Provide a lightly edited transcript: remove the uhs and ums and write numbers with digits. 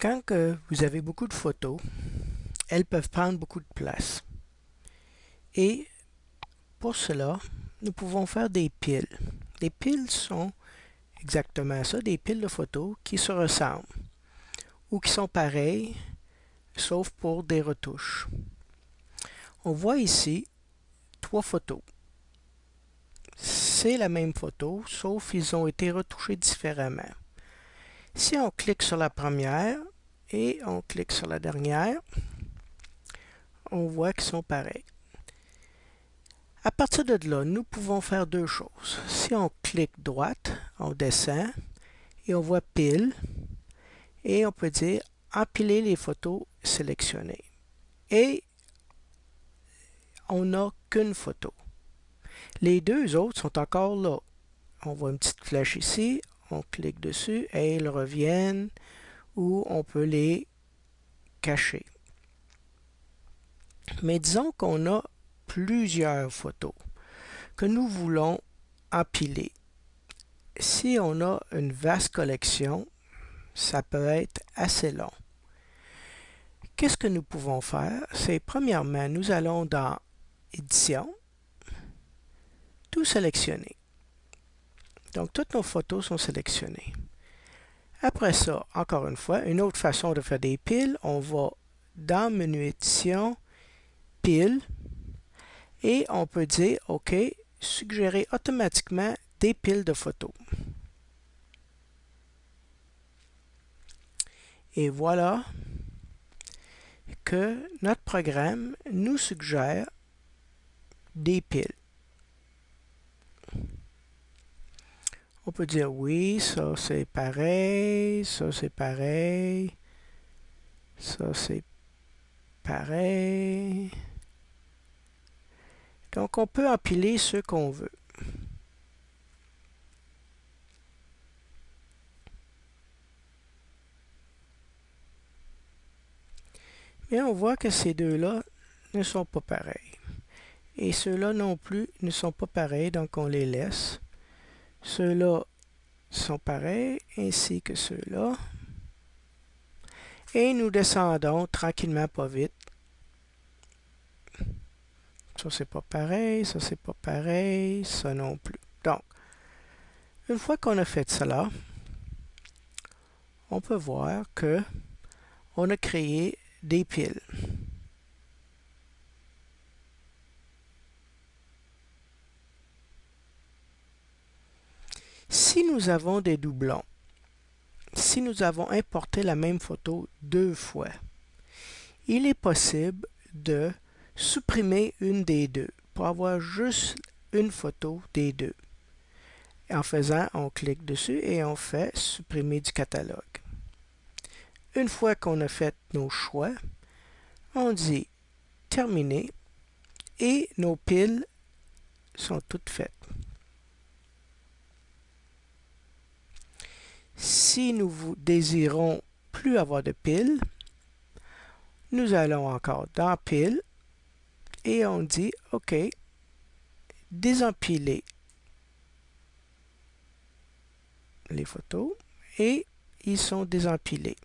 Quand que vous avez beaucoup de photos, elles peuvent prendre beaucoup de place. Et pour cela, nous pouvons faire des piles. Les piles sont exactement ça, des piles de photos qui se ressemblent ou qui sont pareilles, sauf pour des retouches. On voit ici 3 photos. C'est la même photo, sauf qu'ils ont été retouchés différemment. Si on clique sur la première et on clique sur la dernière, on voit qu'ils sont pareils. À partir de là, nous pouvons faire deux choses. Si on clique droite, on descend et on voit pile et on peut dire empiler les photos sélectionnées. Et on n'a qu'une photo. Les deux autres sont encore là. On voit une petite flèche ici, on clique dessus et elles reviennent ou on peut les cacher. Mais disons qu'on a plusieurs photos que nous voulons empiler. Si on a une vaste collection, ça peut être assez long. Qu'est-ce que nous pouvons faire? C'est premièrement, nous allons dans Édition, tout sélectionner. Donc, toutes nos photos sont sélectionnées. Après ça, encore une fois, une autre façon de faire des piles, on va dans Menu Édition, Piles, et on peut dire, OK, suggérer automatiquement des piles de photos. Et voilà que notre programme nous suggère des piles. On peut dire oui, ça c'est pareil, ça c'est pareil, ça c'est pareil. Donc on peut empiler ce qu'on veut. Mais on voit que ces deux-là ne sont pas pareils. Et ceux-là non plus ne sont pas pareils, donc on les laisse. Ceux-là sont pareils, ainsi que ceux-là. Et nous descendons tranquillement, pas vite. Ça, c'est pas pareil, ça, c'est pas pareil, ça non plus. Donc, une fois qu'on a fait cela, on peut voir que on a créé des piles. Si nous avons des doublons, si nous avons importé la même photo deux fois, il est possible de supprimer une des deux pour avoir juste une photo des deux. En faisant, on clique dessus et on fait supprimer du catalogue. Une fois qu'on a fait nos choix, on dit terminer et nos piles sont toutes faites. Si nous désirons plus avoir de piles, nous allons encore dans Piles et on dit OK, désempiler les photos et ils sont désempilés.